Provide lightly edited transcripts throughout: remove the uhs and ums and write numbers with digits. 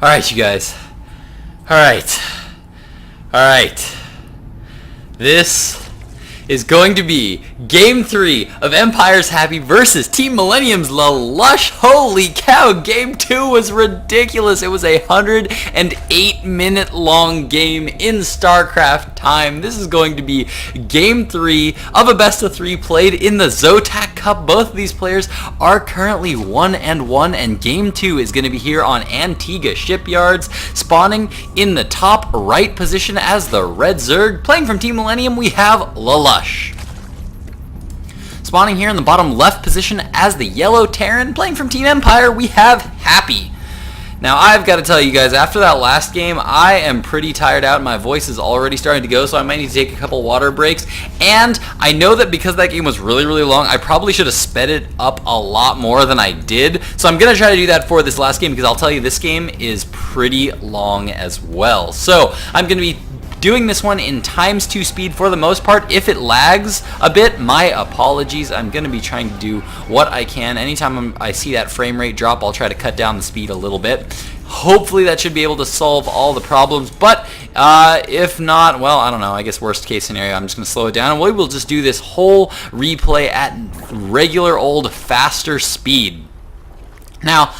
Alright, you guys. Alright. Alright. This is going to be Game 3 of Empire's Happy versus Team Millennium's Lelouch. Holy cow, Game 2 was ridiculous. It was a 108-minute long game in StarCraft time. This is going to be Game 3 of a best-of-3 played in the Zotac Cup. Both of these players are currently 1-1, and Game 2 is going to be here on Antigua Shipyards, spawning in the top right position as the Red Zerg. Playing from Team Millennium, we have Lelouch. Spawning here in the bottom left position as the Yellow Terran. Playing from Team Empire, we have Happy. Now, I've got to tell you guys, after that last game, I am pretty tired out. My voice is already starting to go, so I might need to take a couple water breaks. And I know that because that game was really, really long, I probably should have sped it up a lot more than I did. So I'm going to try to do that for this last game, because I'll tell you, this game is pretty long as well. So I'm going to be doing this one in ×2 speed for the most part. If it lags a bit, my apologies. I'm going to be trying to do what I can. Anytime I see that frame rate drop, I'll try to cut down the speed a little bit. Hopefully that should be able to solve all the problems, but if not, well, I don't know. I guess worst case scenario, I'm just going to slow it down, and we will just do this whole replay at regular old faster speed. Now,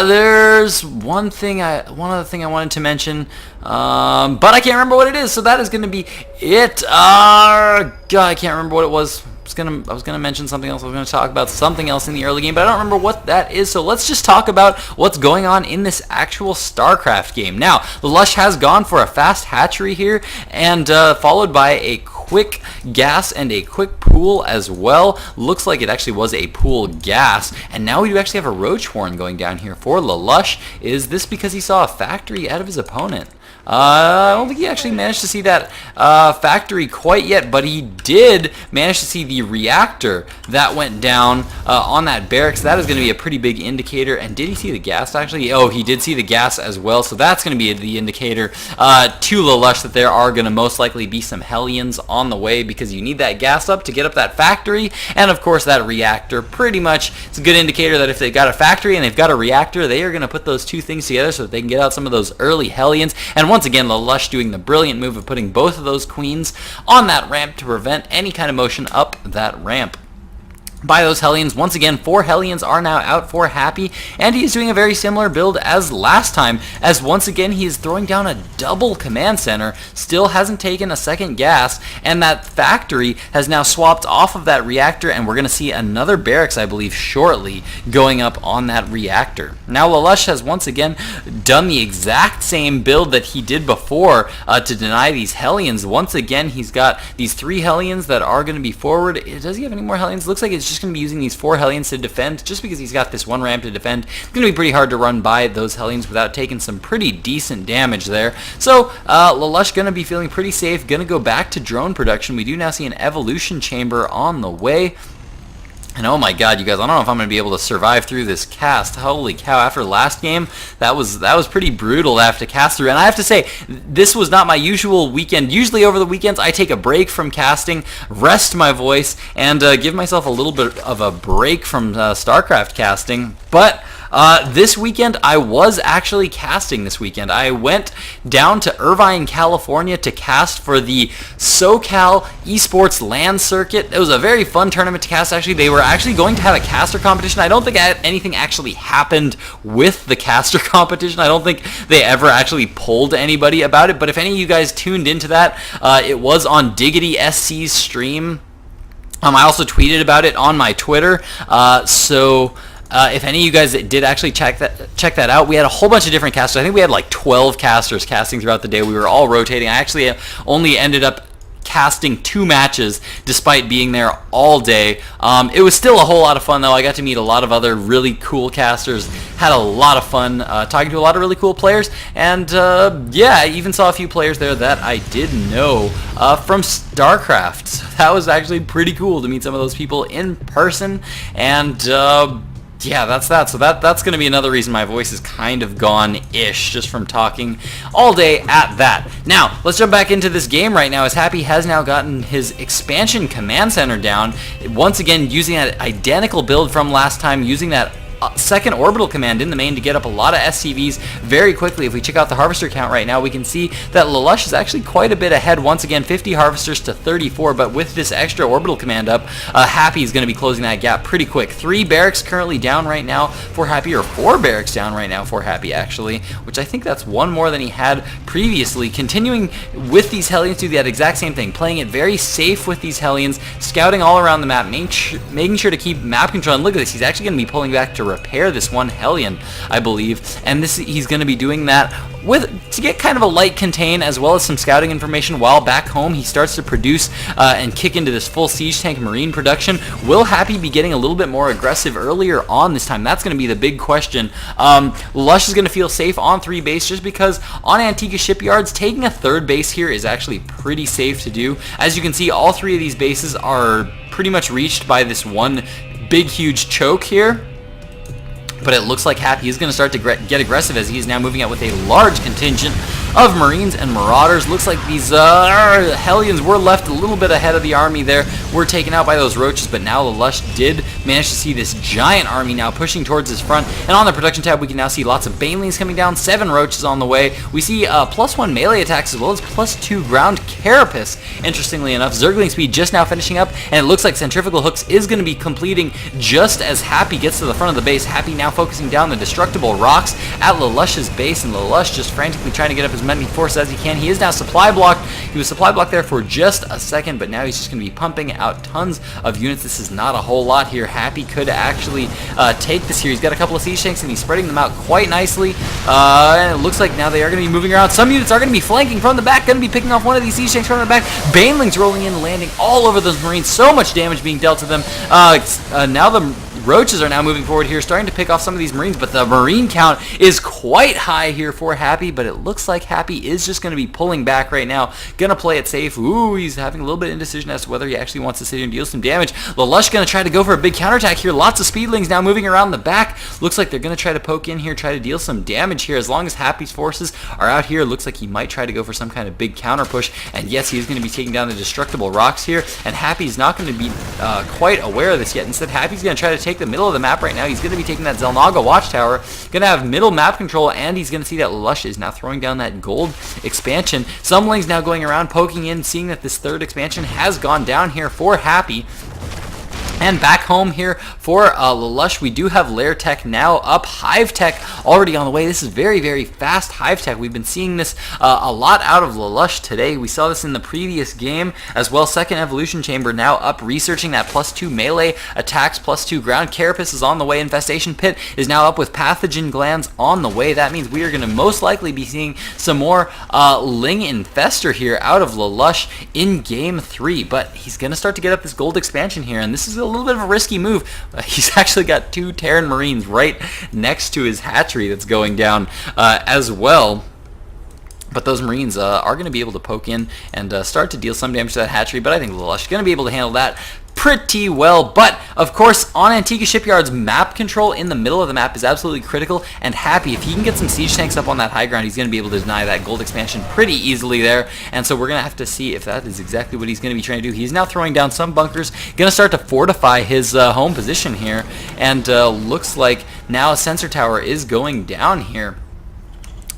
there's one other thing I wanted to mention, but I can't remember what it is, so that is going to be it. God, I can't remember what it was. I was gonna mention something else. I was gonna talk about something else in the early game, but I don't remember what that is. So let's just talk about what's going on in this actual StarCraft game. Now, Lelouch has gone for a fast hatchery here, and followed by a quick gas and a quick pool as well. Looks like it actually was a pool gas, and now we do actually have a roach horn going down here for Lelouch. Is this because he saw a factory out of his opponent? I don't think he actually managed to see that factory quite yet, but he did manage to see the reactor that went down on that barracks. That is going to be a pretty big indicator. And did he see the gas actually? Oh, he did see the gas as well, so that's going to be the indicator to Lelouch that there are going to most likely be some Hellions on the way, because you need that gas up to get up that factory, and of course that reactor. Pretty much, it's a good indicator that if they've got a factory and they've got a reactor, they are going to put those two things together so that they can get out some of those early Hellions. And once again, Lelouch doing the brilliant move of putting both of those queens on that ramp to prevent any kind of motion up that ramp by those Hellions. Once again, 4 Hellions are now out for Happy, and he is doing a very similar build as last time, as once again he is throwing down a double command center, still hasn't taken a second gas, and that factory has now swapped off of that reactor, and we're going to see another barracks, I believe, shortly going up on that reactor. Now, Lelouch has once again done the exact same build that he did before to deny these Hellions. Once again, he's got these 3 Hellions that are going to be forward. Does he have any more Hellions? Looks like it's just going to be using these 4 Hellions to defend, just because he's got this one ramp to defend. It's going to be pretty hard to run by those Hellions without taking some pretty decent damage there. So Lelouch going to be feeling pretty safe, going to go back to drone production. We do now see an evolution chamber on the way. And oh my god, you guys, I don't know if I'm going to be able to survive through this cast. Holy cow, after last game, that was pretty brutal to have to cast through. And I have to say, this was not my usual weekend. Usually over the weekends, I take a break from casting, rest my voice, and give myself a little bit of a break from StarCraft casting. But this weekend, I was actually casting this weekend. I went down to Irvine, California to cast for the SoCal Esports LAN circuit. It was a very fun tournament to cast, actually. They were actually going to have a caster competition. I don't think anything actually happened with the caster competition. I don't think they ever actually polled anybody about it, but if any of you guys tuned into that, it was on Diggity SC's stream. I also tweeted about it on my Twitter, if any of you guys did actually check that out, we had a whole bunch of different casters. I think we had like 12 casters casting throughout the day. We were all rotating. I actually only ended up casting 2 matches despite being there all day. It was still a whole lot of fun, though. I got to meet a lot of other really cool casters, had a lot of fun talking to a lot of really cool players, and yeah, I even saw a few players there that I did know from StarCraft. So that was actually pretty cool to meet some of those people in person, and yeah, that's that. So that's going to be another reason my voice is kind of gone-ish, just from talking all day at that. Now, let's jump back into this game right now, as Happy has now gotten his expansion command center down. Once again, using that identical build from last time, using that second orbital command in the main to get up a lot of SCVs very quickly. If we check out the harvester count right now, we can see that Lelouch is actually quite a bit ahead. Once again, 50 harvesters to 34, but with this extra orbital command up, Happy is going to be closing that gap pretty quick. 3 barracks currently down right now for Happy, or 4 barracks down right now for Happy actually, which I think that's one more than he had previously. Continuing with these Hellions, do that exact same thing, playing it very safe with these Hellions, scouting all around the map, making sure to keep map control. And look at this, he's actually going to be pulling back to repair this one Hellion, I believe, and he's going to be doing that to get kind of a light contain as well as some scouting information, while back home he starts to produce and kick into this full siege tank marine production. Will Happy be getting a little bit more aggressive earlier on this time? That's going to be the big question. Lush is going to feel safe on 3 base just because on Antigua shipyards, taking a 3rd base here is actually pretty safe to do. As you can see, all 3 of these bases are pretty much reached by this one big huge choke here. But it looks like Happy is going to start to get aggressive as he is now moving out with a large contingent of Marines and Marauders. Looks like these Hellions were left a little bit ahead of the army there. Were taken out by those roaches, but now Lelouch did manage to see this giant army now pushing towards his front. And on the production tab, we can now see lots of Banelings coming down, 7 roaches on the way. We see +1 melee attacks as well as +2 ground carapace. Interestingly enough, Zergling speed just now finishing up, and it looks like Centrifugal Hooks is going to be completing just as Happy gets to the front of the base. Happy now focusing down the destructible rocks at Lelouch's base, and Lelouch just frantically trying to get up as many forces as he can. He is now supply blocked. He was supply blocked there for just a second, but now he's just going to be pumping out tons of units. This is not a whole lot here. Happy could actually take this here. He's got a couple of siege tanks and he's spreading them out quite nicely. And it looks like now they are going to be moving around. Some units are going to be flanking from the back, going to be picking off one of these siege tanks from the back. Banelings rolling in, landing all over those Marines. So much damage being dealt to them. Now the Roaches are now moving forward here, starting to pick off some of these Marines, but the Marine count is quite high here for Happy, but it looks like Happy is just going to be pulling back right now. Going to play it safe. Ooh, he's having a little bit of indecision as to whether he actually wants to sit here and deal some damage. Lelouch going to try to go for a big counterattack here. Lots of Speedlings now moving around the back. Looks like they're going to try to poke in here, try to deal some damage here. As long as Happy's forces are out here, looks like he might try to go for some kind of big counter push. And yes, he is going to be taking down the destructible rocks here, and Happy's not going to be quite aware of this yet. Instead, Happy's going to try to take the middle of the map right now. He's going to be taking that Zelnaga watchtower, going to have middle map control, and he's going to see that Lelouch is now throwing down that gold expansion. Sumlings now going around, poking in, seeing that this 3rd expansion has gone down here for Happy. And back home here for Lelouch, we do have Lair Tech now up. Hive Tech already on the way. This is very, very fast Hive Tech. We've been seeing this a lot out of Lelouch today. We saw this in the previous game as well. 2nd Evolution Chamber now up, researching that +2 melee attacks, +2 ground. Carapace is on the way. Infestation Pit is now up with Pathogen Glands on the way. That means we are going to most likely be seeing some more Ling Infester here out of Lelouch in Game 3. But he's going to start to get up this gold expansion here, and this is a little bit of a risky move. He's actually got 2 Terran Marines right next to his hatchery that's going down as well. But those Marines are going to be able to poke in and start to deal some damage to that hatchery, but I think Lelouch is going to be able to handle that pretty well. But of course, on Antigua Shipyard's map control in the middle of the map is absolutely critical, and Happy, if he can get some siege tanks up on that high ground, he's going to be able to deny that gold expansion pretty easily there. And so we're going to have to see if that is exactly what he's going to be trying to do. He's now throwing down some bunkers, going to start to fortify his home position here, and looks like now a sensor tower is going down here.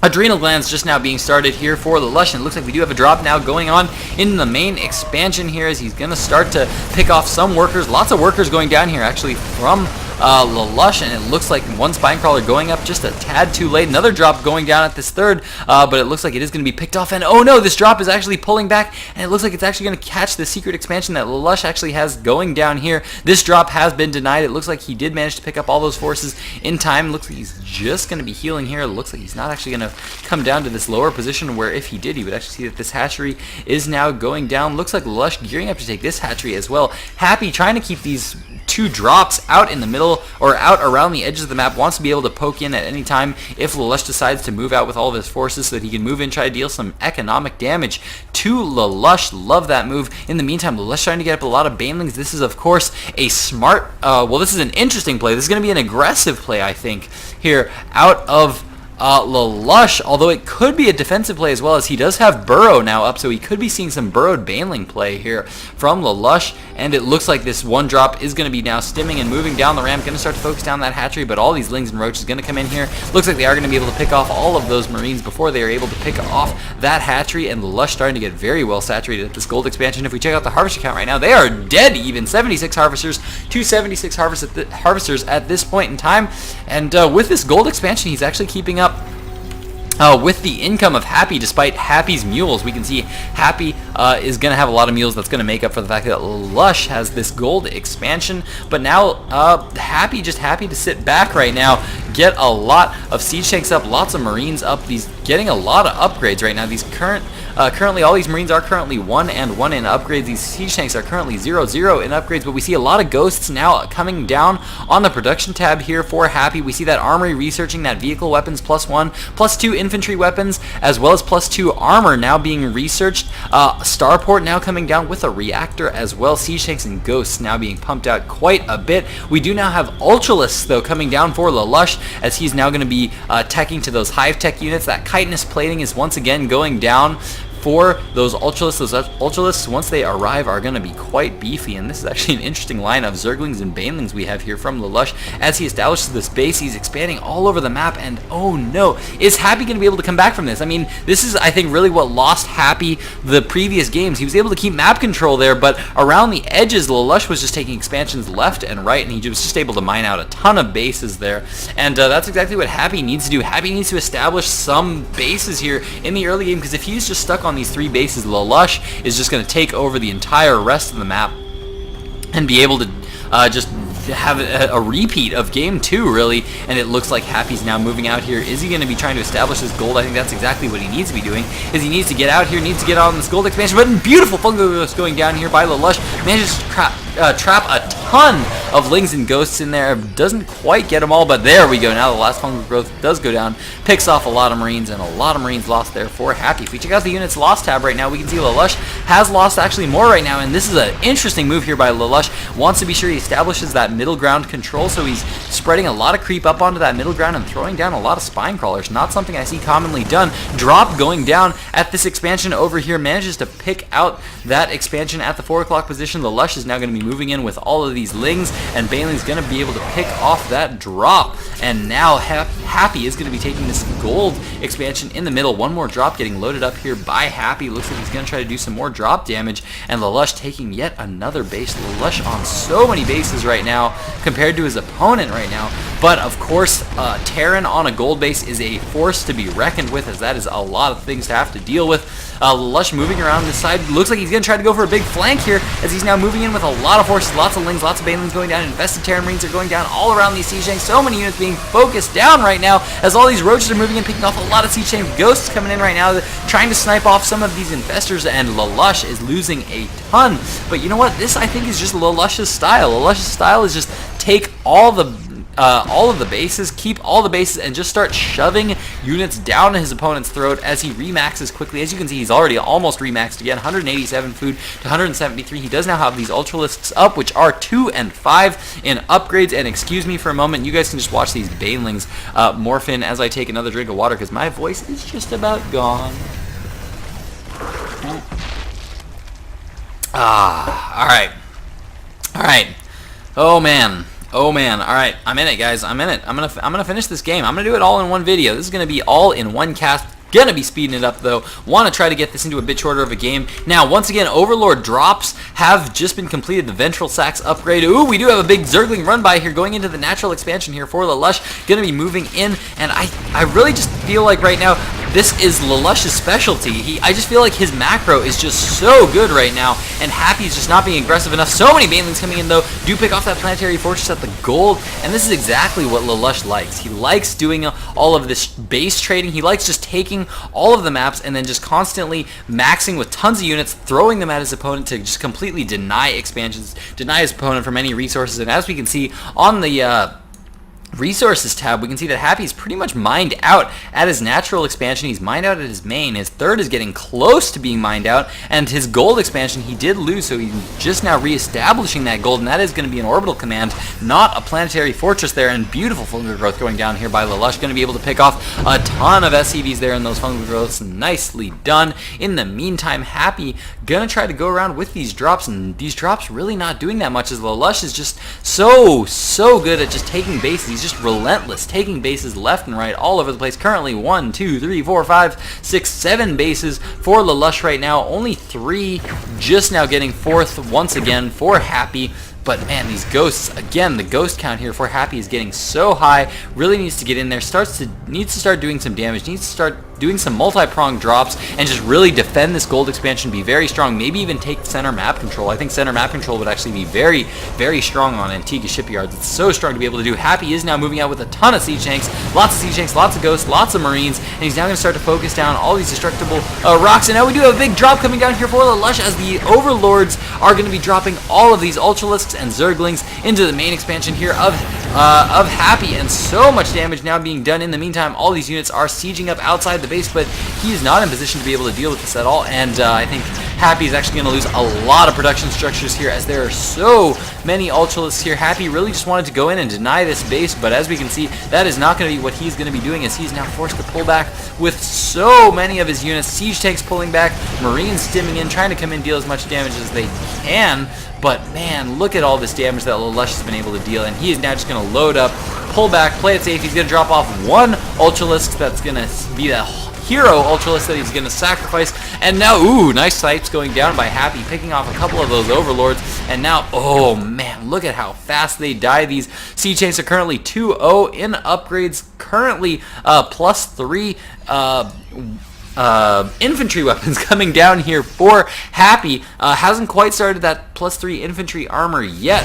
Adrenal Glands just now being started here for Lelouch, and it looks like we do have a drop now going on in the main expansion here as he's going to start to pick off some workers. Lots of workers going down here actually from Lelouch, and it looks like one Spine Crawler going up just a tad too late. Another drop going down at this 3rd, but it looks like it is going to be picked off, and oh no, this drop is actually pulling back, and it looks like it's actually going to catch the secret expansion that Lelouch actually has going down here. This drop has been denied. It looks like he did manage to pick up all those forces in time. Looks like he's just going to be healing here. It looks like he's not actually going to come down to this lower position, where if he did, he would actually see that this hatchery is now going down. Looks like Lelouch gearing up to take this hatchery as well. Happy trying to keep these 2 drops out in the middle or out around the edges of the map, wants to be able to poke in at any time if Lelouch decides to move out with all of his forces so that he can move in, try to deal some economic damage to Lelouch. Love that move. In the meantime, Lelouch trying to get up a lot of Banelings. This is of course a smart, well, this is an interesting play. This is going to be an aggressive play, I think, here out of Lelouch, although it could be a defensive play as well, as he does have Burrow now up, so he could be seeing some burrowed Baneling play here from Lelouch. and it looks like this one drop is going to be now stimming and moving down the ramp, going to start to focus down that hatchery, but all these lings and roaches going to come in here. Looks like they are going to be able to pick off all of those marines before they are able to pick off that hatchery, and the Lush starting to get very well saturated at this gold expansion. If we check out the harvester count right now, they are dead even. 76 harvesters, 276 harvesters at this point in time, and with this gold expansion, he's actually keeping up with the income of Happy. Despite Happy's mules, we can see Happy is going to have a lot of mules. That's going to make up for the fact that Lush has this gold expansion. But now Happy just happy to sit back right now, get a lot of siege tanks up, lots of marines up. He's getting a lot of upgrades right now. These currently all these marines are currently 1 and 1 in upgrades. These siege tanks are currently 0-0 in upgrades, but we see a lot of ghosts now coming down on the production tab here for Happy. We see that armory researching, that vehicle weapons +1, +2 infantry weapons, as well as +2 armor now being researched. Starport now coming down with a reactor as well. Siege tanks and ghosts now being pumped out quite a bit. We do now have Ultralisks though coming down for Lelouch, as he's now going to be teching to those hive tech units. That chitinous plating is once again going down for those Ultralisks. Those Ultralisks, once they arrive, are going to be quite beefy, and this is actually an interesting line of Zerglings and Banelings we have here from Lelouch. As he establishes this base, he's expanding all over the map, and oh no, is Happy going to be able to come back from this? I mean, this is, I think, really what lost Happy the previous games. He was able to keep map control there, but around the edges, Lelouch was just taking expansions left and right, and he was just able to mine out a ton of bases there, and that's exactly what Happy needs to do. Happy needs to establish some bases here in the early game, because if he's just stuck on these 3 bases, Lelouch is just going to take over the entire rest of the map and be able to just have a repeat of game 2 really. And it looks like Happy's now moving out here. Is he going to be trying to establish this gold? I think that's exactly what he needs to be doing, is he needs to get out here, needs to get on this gold expansion. But beautiful fungal ghost going down here by Lelouch, manages to trap a ton of lings and ghosts in there. Doesn't quite get them all, but there we go. Now the last fungal growth does go down, picks off a lot of marines, and a lot of marines lost there for Happy. If we check out the units lost tab right now, we can see Lelouch has lost actually more right now, and this is an interesting move here by Lelouch. Wants to be sure he establishes that middle ground control, so he's spreading a lot of creep up onto that middle ground and throwing down a lot of spine crawlers. Not something I see commonly done. Drop going down at this expansion over here, manages to pick out that expansion at the 4 o'clock position. Lelouch is now going to be moving in with all of these lings, and Baneling's going to be able to pick off that drop, and now Happy is going to be taking this gold expansion in the middle. One more drop getting loaded up here by Happy. Looks like he's going to try to do some more drop damage, and Lelouch taking yet another base. Lelouch on so many bases right now compared to his opponent right now, but of course Terran on a gold base is a force to be reckoned with, as that is a lot of things to have to deal with. Lelouch moving around this side. Looks like he's going to try to go for a big flank here, as he's now moving in with a lot of forces, lots of lings, lots of banelings going down. Infested Terran Marines are going down all around these siege tanks. So many units being focused down right now, as all these roaches are moving in, picking off a lot of siege tank ghosts coming in right now, trying to snipe off some of these infestors, and Lelouch is losing a ton. But you know what? This, I think, is just Lelouch's style. Lelouch's style is just take all of the bases, keep all the bases, and just start shoving units down his opponent's throat as he remaxes quickly. As you can see, he's already almost remaxed again. 187 food to 173. He does now have these Ultralisks up, which are 2 and 5 in upgrades. And excuse me for a moment, you guys can just watch these Banelings morph in as I take another drink of water, because my voice is just about gone. Alright. Oh man. Alright, I'm in it, guys. I'm in it. I'm gonna finish this game. I'm gonna do it all in one video. This is gonna be all in one cast. Gonna be speeding it up though. Want to try to get this into a bit shorter of a game. Now, once again, Overlord drops have just been completed. The Ventral Sacs upgrade. Ooh, we do have a big Zergling run by here going into the natural expansion here for Lelouch. Gonna be moving in, and I really just feel like right now this is Lelouch's specialty. I just feel like his macro is just so good right now, and Happy's just not being aggressive enough. So many Banelings coming in though. Do pick off that Planetary Fortress at the gold, and this is exactly what Lelouch likes. He likes doing all of this base trading. He likes just taking all of the maps and then just constantly maxing with tons of units, throwing them at his opponent to just completely deny expansions, deny his opponent from any resources. And as we can see on the Resources tab, we can see that Happy's pretty much mined out at his natural expansion. He's mined out at his main. His third is getting close to being mined out, and his gold expansion he did lose, so he's just now reestablishing that gold, and that is going to be an orbital command, not a planetary fortress there. And beautiful fungal growth going down here by Lelouch, going to be able to pick off a ton of SCVs there in those fungal growths. Nicely done. In the meantime, Happy gonna try to go around with these drops, and these drops really not doing that much, as Lelouch is just so good at just taking bases. He's just relentless, taking bases left and right all over the place. Currently 1, 2, 3, 4, 5, 6, 7 bases for Lelouch right now. Only 3 just now getting fourth once again for Happy. But man, these ghosts, again, the ghost count here for Happy is getting so high. Really needs to get in there, needs to start doing some damage, needs to start doing some multi-pronged drops, and just really defend this gold expansion, be very strong, maybe even take center map control. I think center map control would actually be very strong on Antigua shipyards. It's so strong to be able to do. Happy is now moving out with a ton of siege tanks, lots of ghosts, lots of marines, and he's now going to start to focus down all these destructible rocks. And now we do have a big drop coming down here for Lelouch, as the overlords are going to be dropping all of these ultralisks and zerglings into the main expansion here of Happy, and so much damage now being done. In the meantime, all these units are sieging up outside the base, but he is not in position to be able to deal with this at all, and I think Happy is actually going to lose a lot of production structures here, as there are so many ultralisks here. Happy really just wanted to go in and deny this base, but as we can see, that is not going to be what he's going to be doing, as he's now forced to pull back with so many of his units. Siege tanks pulling back, marines stimming in, trying to come in, deal as much damage as they can. But man, look at all this damage that Lelouch has been able to deal, and he is now just going to load up, pull back, play it safe. He's going to drop off one ultralisk that's going to be the hero ultralisk that he's going to sacrifice. And now, ooh, nice sights going down by Happy, picking off a couple of those overlords. And now, oh man, look at how fast they die. These siege tanks are currently 2-0 in upgrades, currently +3 infantry weapons coming down here for Happy. Hasn't quite started that +3 infantry armor yet,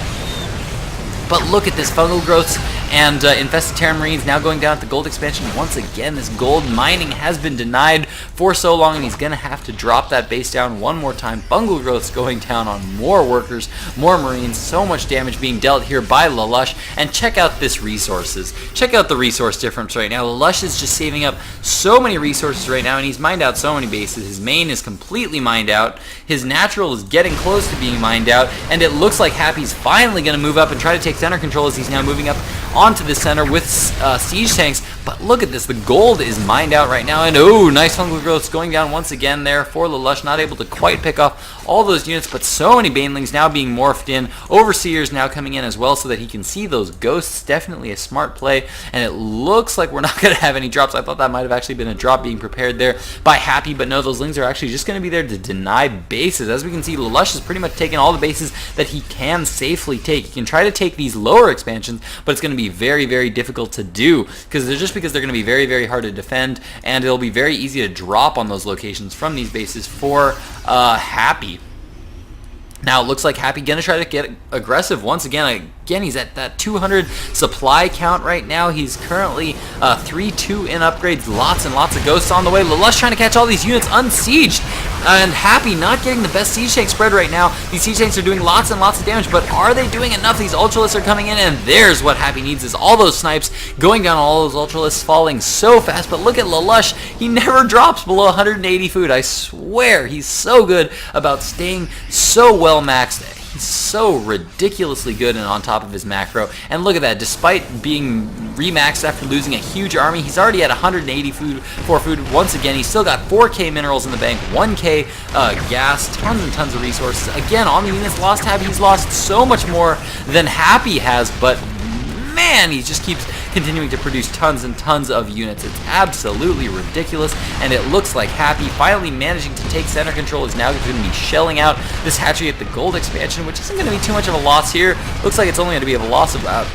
but look at this fungal growths and infested Terran Marines now going down at the gold expansion. Once again, this gold mining has been denied for so long, and he's going to have to drop that base down one more time. Fungal growths going down on more workers, more Marines, so much damage being dealt here by Lelouch. And check out this resources. Check out the resource difference right now. Lelouch is just saving up so many resources right now, and he's mined out so many bases. His main is completely mined out. His natural is getting close to being mined out, and it looks like Happy's finally going to move up and try to take center control, as he's now moving up onto the center with siege tanks. But look at this, the gold is mined out right now, and oh, nice fungal growths going down once again there for Lelouch, not able to quite pick off all those units, but so many banelings now being morphed in, overseers now coming in as well so that he can see those ghosts. Definitely a smart play, and it looks like we're not going to have any drops. I thought that might have actually been a drop being prepared there by Happy, but no, those lings are actually just going to be there to deny bases. As we can see, Lelouch has pretty much taken all the bases that he can safely take. He can try to take these lower expansions, but it's going to be very difficult to do, because they're going to be very hard to defend, and it'll be very easy to drop on those locations from these bases for Happy. Now it looks like Happy gonna try to get aggressive once again. He's at that 200 supply count right now. He's currently 3-2 in upgrades. Lots and lots of ghosts on the way. Lelouch trying to catch all these units unsieged, and Happy not getting the best siege tank spread right now. These siege tanks are doing lots and lots of damage, but are they doing enough? These ultralisks are coming in, and there's what Happy needs, is all those snipes going down, all those ultralisks falling so fast. But look at Lelouch. He never drops below 180 food. I swear, he's so good about staying so well maxed. He's so ridiculously good and on top of his macro. And look at that, despite being remaxed after losing a huge army, he's already at 180 for food. Once again, he's still got 4k minerals in the bank, 1k gas, tons and tons of resources. Again, on the units lost tab, he's lost so much more than Happy has, but man, he just keeps continuing to produce tons and tons of units. It's absolutely ridiculous, and it looks like Happy finally managing to take center control is now going to be shelling out this hatchery at the gold expansion, which isn't going to be too much of a loss here. Looks like it's only going to be a loss of about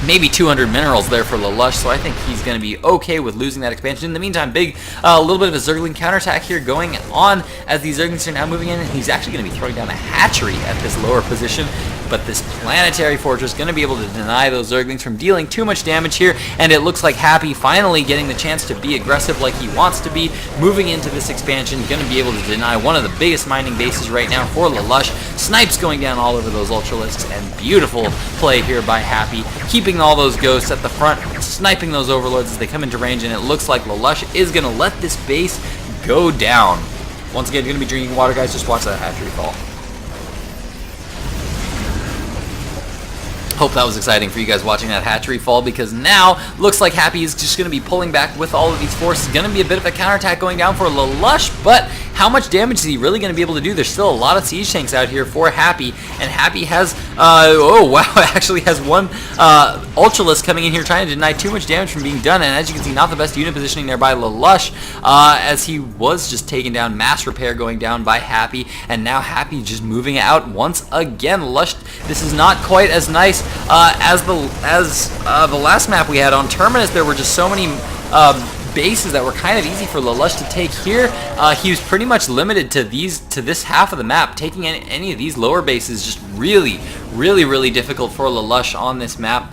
maybe 200 minerals there for Lelouch, so I think he's going to be okay with losing that expansion. In the meantime, a little bit of a Zergling counterattack here going on as these Zerglings are now moving in, and he's actually going to be throwing down a hatchery at this lower position. but this planetary fortress is going to be able to deny those Zerglings from dealing too much damage here, and it looks like Happy finally getting the chance to be aggressive like he wants to be, moving into this expansion, going to be able to deny one of the biggest mining bases right now for Lelouch. Snipes going down all over those Ultralisks, and beautiful play here by Happy, keeping all those ghosts at the front, sniping those Overlords as they come into range, and it looks like Lelouch is going to let this base go down. Once again, you're going to be drinking water, guys. Just watch that hatchery fall. Hope that was exciting for you guys watching that hatchery fall, because now looks like Happy is just going to be pulling back with all of these forces. Going to be a bit of a counterattack going down for Lelouch, but how much damage is he really going to be able to do? There's still a lot of siege tanks out here for Happy, and Happy has, oh wow, actually has one Ultralisk coming in here trying to deny too much damage from being done, and as you can see, not the best unit positioning there by Lelouch, as he was just taken down. Mass repair going down by Happy, and now Happy just moving out once again. Lelouch, this is not quite as nice as the last map we had on Terminus. There were just so many bases that were kind of easy for Lelouch to take here. He was pretty much limited to this half of the map. Taking any of these lower bases just really difficult for Lelouch on this map.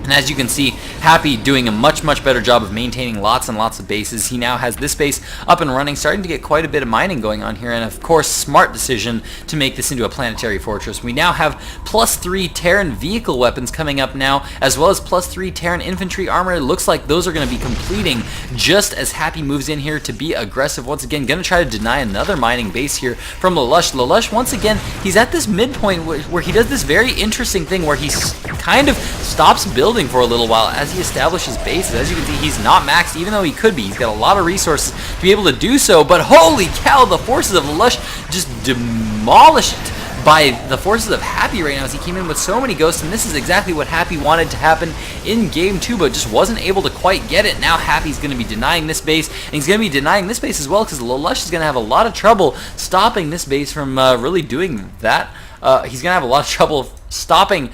And as you can see, Happy doing a much better job of maintaining lots and lots of bases. He now has this base up and running, starting to get quite a bit of mining going on here, and of course, smart decision to make this into a planetary fortress. We now have +3 Terran vehicle weapons coming up now, as well as +3 Terran infantry armor. It looks like those are going to be completing just as Happy moves in here to be aggressive once again. Going to try to deny another mining base here from Lelouch. Lelouch, once again, he's at this midpoint where he does this very interesting thing where he kind of stops building for a little while as he establishes bases. As you can see, he's not maxed, even though he could be. He's got a lot of resources to be able to do so, but holy cow, the forces of Lelouch just demolished by the forces of Happy right now as he came in with so many ghosts, and this is exactly what Happy wanted to happen in Game 2, but just wasn't able to quite get it. Now Happy's going to be denying this base, and he's going to be denying this base as well, because Lelouch is going to have a lot of trouble stopping this base from really doing that. He's going to have a lot of trouble stopping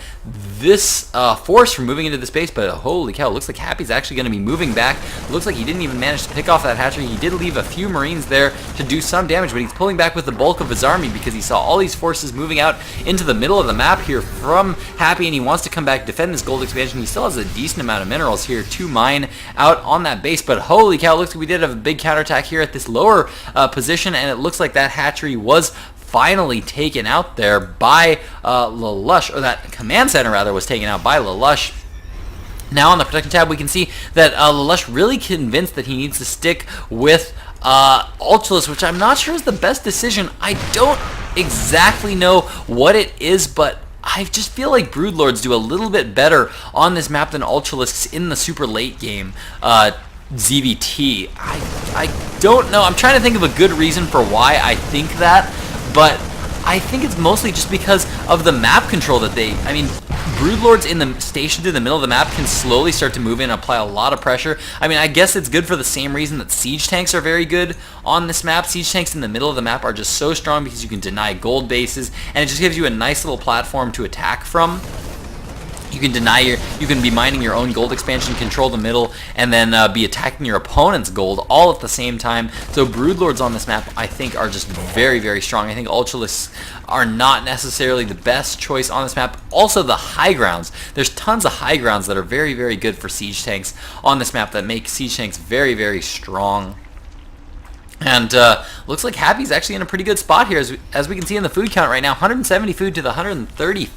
this force from moving into the space, but holy cow, looks like Happy's actually going to be moving back. Looks like he didn't even manage to pick off that hatchery. He did leave a few Marines there to do some damage, but he's pulling back with the bulk of his army because he saw all these forces moving out into the middle of the map here from Happy, and he wants to come back, defend this gold expansion. He still has a decent amount of minerals here to mine out on that base, but holy cow, looks like we did have a big counterattack here at this lower position, and it looks like that hatchery was finally taken out there by Lelouch, or that command center rather was taken out by Lelouch. Now on the protection tab we can see that Lelouch really convinced that he needs to stick with Ultralisk, which I'm not sure is the best decision. I don't exactly know what it is, but I just feel like Broodlords do a little bit better on this map than Ultralisks in the super late game ZVT. I don't know. I'm trying to think of a good reason for why I think that, but I think it's mostly just because of the map control that I mean, Broodlords in the stationed in the middle of the map can slowly start to move in and apply a lot of pressure. I mean, I guess it's good for the same reason that siege tanks are very good on this map. Siege tanks in the middle of the map are just so strong because you can deny gold bases, and it just gives you a nice little platform to attack from. You can be mining your own gold expansion, control the middle, and then be attacking your opponent's gold all at the same time. So Broodlords on this map, I think, are just very strong. I think Ultralisks are not necessarily the best choice on this map. Also, the high grounds. There's tons of high grounds that are very good for siege tanks on this map that make siege tanks very strong. And looks like Happy's actually in a pretty good spot here, as we can see in the food count right now. 170 food to the 135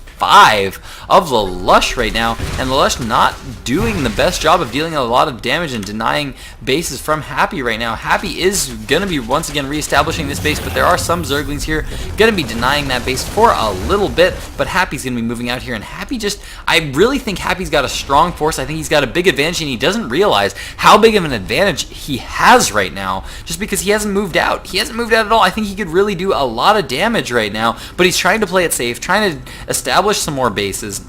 of Lelouch right now, and Lelouch not doing the best job of dealing a lot of damage and denying bases from Happy right now. Happy is going to be once again reestablishing this base, but there are some Zerglings here going to be denying that base for a little bit, but Happy's going to be moving out here, and Happy just, I really think Happy's got a strong force. I think he's got a big advantage, and he doesn't realize how big of an advantage he has right now, just because he hasn't moved out. He hasn't moved out at all. I think he could really do a lot of damage right now, but he's trying to play it safe, trying to establish some more bases,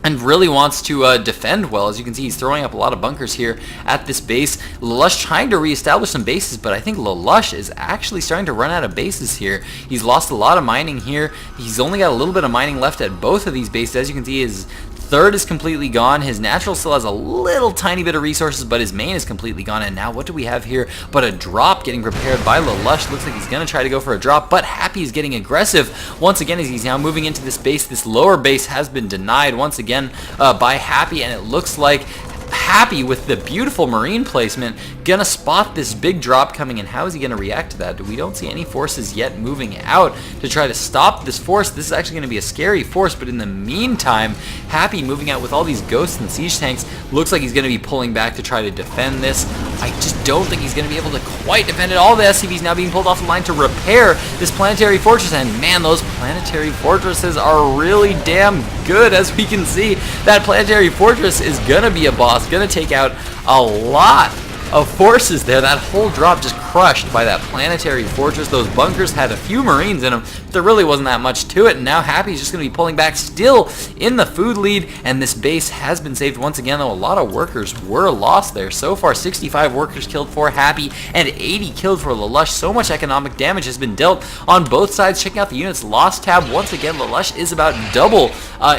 and really wants to defend well. As you can see, he's throwing up a lot of bunkers here at this base. Lelouch trying to reestablish some bases, but I think Lelouch is actually starting to run out of bases here. He's lost a lot of mining here. He's only got a little bit of mining left at both of these bases. As you can see, his third is completely gone. His natural still has a little tiny bit of resources, but his main is completely gone. And now what do we have here but a drop getting prepared by Lelouch? Looks like he's going to try to go for a drop, but Happy is getting aggressive once again as he's now moving into this base. This lower base has been denied once again by Happy, and it looks like Happy, with the beautiful marine placement, gonna spot this big drop coming, and how is he gonna react to that? We don't see any forces yet moving out to try to stop this force. This is actually gonna be a scary force, but in the meantime, Happy moving out with all these ghosts and siege tanks, looks like he's gonna be pulling back to try to defend this. I just don't think he's gonna be able to quite defend it. All the SCVs now being pulled off the line to repair this planetary fortress, and man, those planetary fortresses are really damn good. As we can see, that planetary fortress is gonna be a boss, gonna take out a lot of forces there. That whole drop just crushed by that planetary fortress. Those bunkers had a few marines in them, but there really wasn't that much to it, and now Happy's just going to be pulling back, still in the food lead, and this base has been saved once again, though a lot of workers were lost there. So far, 65 workers killed for Happy and 80 killed for Lelouch. So much economic damage has been dealt on both sides. Checking out the units lost tab, once again, Lelouch is about double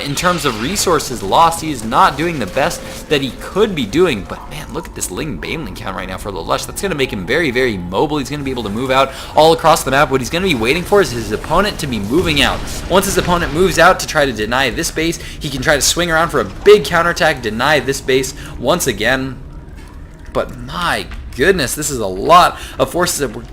in terms of resources lost. He is not doing the best that he could be doing, but man, look at this Ling Baneling count right now for Lelouch. That's going to make him very, very mobile. He's going to be able to move out all across the map. What he's going to be waiting for is his opponent to be moving out. Once his opponent moves out to try to deny this base, he can try to swing around for a big counterattack, deny this base once again. But my goodness, this is a lot of forces that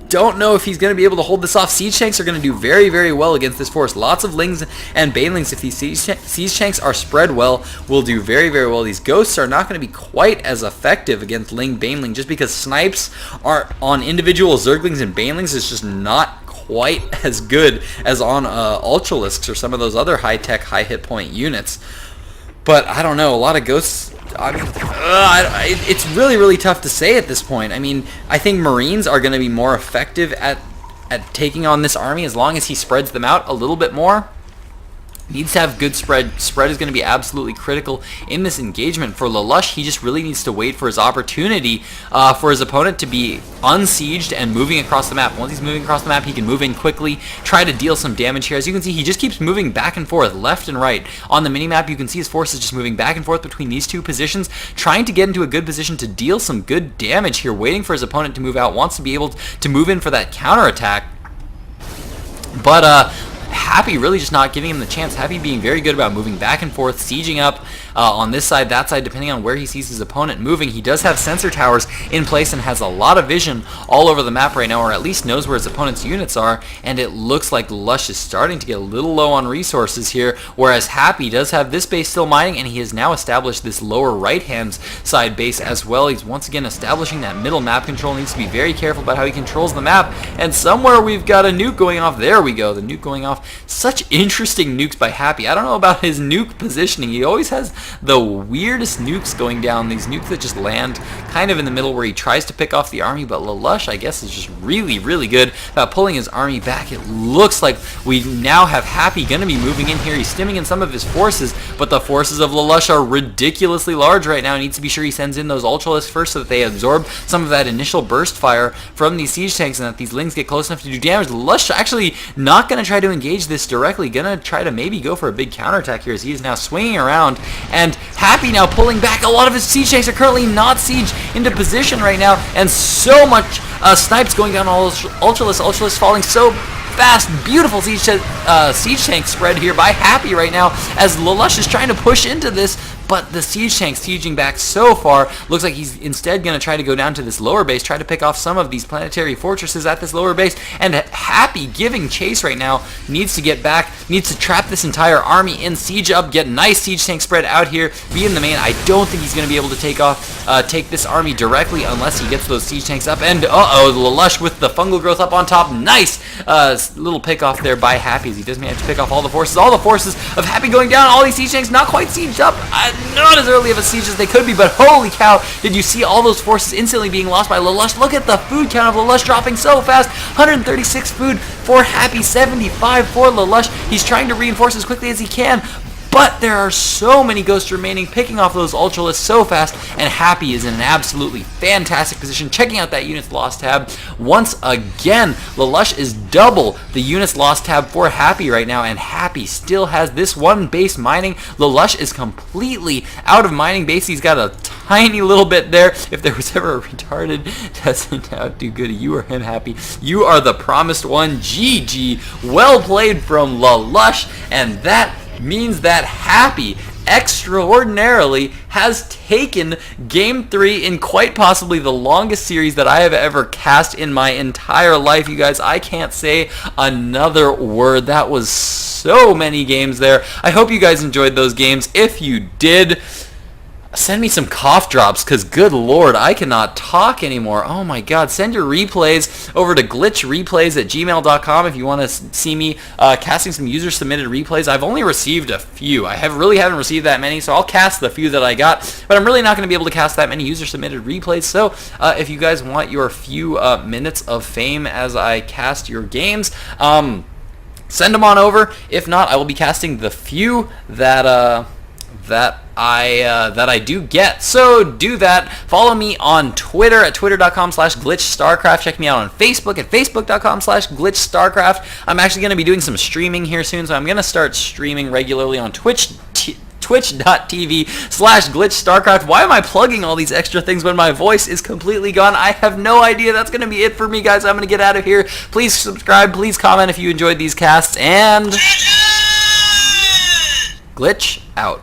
don't know if he's going to be able to hold this off. Siege tanks are going to do very, very well against this force. Lots of Lings and Banelings, if these siege tanks are spread well, will do very, very well. These ghosts are not going to be quite as effective against Ling Baneling, just because snipes are on individual Zerglings and Banelings is just not quite as good as on Ultralisks or some of those other high-tech, high-hit point units. But I don't know, a lot of ghosts, I mean, it's really, really tough to say at this point. I mean, I think Marines are going to be more effective at taking on this army as long as he spreads them out a little bit more. Needs to have good spread. Spread is going to be absolutely critical in this engagement. For Lelouch, he just really needs to wait for his opportunity for his opponent to be unsieged and moving across the map. Once he's moving across the map, he can move in quickly, try to deal some damage here. As you can see, he just keeps moving back and forth, left and right. On the minimap, you can see his forces just moving back and forth between these two positions, trying to get into a good position to deal some good damage here, waiting for his opponent to move out, wants to be able to move in for that counterattack. But, Happy really just not giving him the chance. Happy being very good about moving back and forth, sieging up on this side, that side, depending on where he sees his opponent moving. He does have sensor towers in place and has a lot of vision all over the map right now, or at least knows where his opponent's units are, and it looks like Lush is starting to get a little low on resources here, whereas Happy does have this base still mining, and he has now established this lower right-hand side base as well. He's once again establishing that middle map control. Needs to be very careful about how he controls the map, and somewhere we've got a nuke going off. There we go, the nuke going off. Such interesting nukes by Happy. I don't know about his nuke positioning. He always has the weirdest nukes going down. These nukes that just land kind of in the middle where he tries to pick off the army, but Lelouch, I guess, is just really, really good about pulling his army back. It looks like we now have Happy going to be moving in here. He's stimming in some of his forces, but the forces of Lelouch are ridiculously large right now. He needs to be sure he sends in those Ultralisks first so that they absorb some of that initial burst fire from these siege tanks and that these Lings get close enough to do damage. Lelouch actually not going to try to engage this directly, gonna try to maybe go for a big counterattack here as he is now swinging around, and Happy now pulling back. A lot of his siege tanks are currently not sieged into position right now, and so much snipes going down all those Ultralisks falling so fast. Beautiful siege tank spread here by Happy right now as Lelouch is trying to push into this, but the siege tank's sieging back so far. Looks like he's instead going to try to go down to this lower base, try to pick off some of these planetary fortresses at this lower base, and Happy giving chase right now, needs to get back, needs to trap this entire army in, siege up, get nice siege tank spread out here, be in the main. I don't think he's going to be able to take this army directly unless he gets those siege tanks up, and Lelouch with the fungal growth up on top. Nice little pick off there by Happy as he does manage to pick off all the forces of Happy going down. All these siege tanks not quite sieged up, not as early of a siege as they could be, but holy cow, did you see all those forces instantly being lost by Lelouch? Look at the food count of Lelouch dropping so fast. 136 food for Happy, 75 for Lelouch. He's trying to reinforce as quickly as he can, but there are so many ghosts remaining, picking off those ultra lists so fast, and Happy is in an absolutely fantastic position. Checking out that units lost tab once again. Lelouch is double the units lost tab for Happy right now, and Happy still has this one base mining. Lelouch is completely out of mining base. He's got a tiny little bit there. If there was ever a retarded doesn't outdo good, you or him, Happy. You are the promised one. GG. Well played from Lelouch, and that means that Happy extraordinarily has taken Game 3 in quite possibly the longest series that I have ever cast in my entire life. You guys, I can't say another word. That was so many games there. I hope you guys enjoyed those games. If you did, send me some cough drops, because good lord, I cannot talk anymore. Oh my god. Send your replays over to glitchreplays@gmail.com if you want to see me casting some user-submitted replays. I've only received a few. I really haven't received that many, so I'll cast the few that I got, but I'm really not going to be able to cast that many user-submitted replays. So if you guys want your few minutes of fame as I cast your games, send them on over. If not, I will be casting the few that I do get. So do that. Follow me on Twitter at twitter.com/glitchstarcraft. Check me out on Facebook at facebook.com/glitchstarcraft. I'm actually going to be doing some streaming here soon, so I'm going to start streaming regularly on twitch.tv/glitchstarcraft. Why am I plugging all these extra things when my voice is completely gone? I have no idea. That's going to be it for me, guys. I'm going to get out of here. Please subscribe. Please comment if you enjoyed these casts. And Glitch out.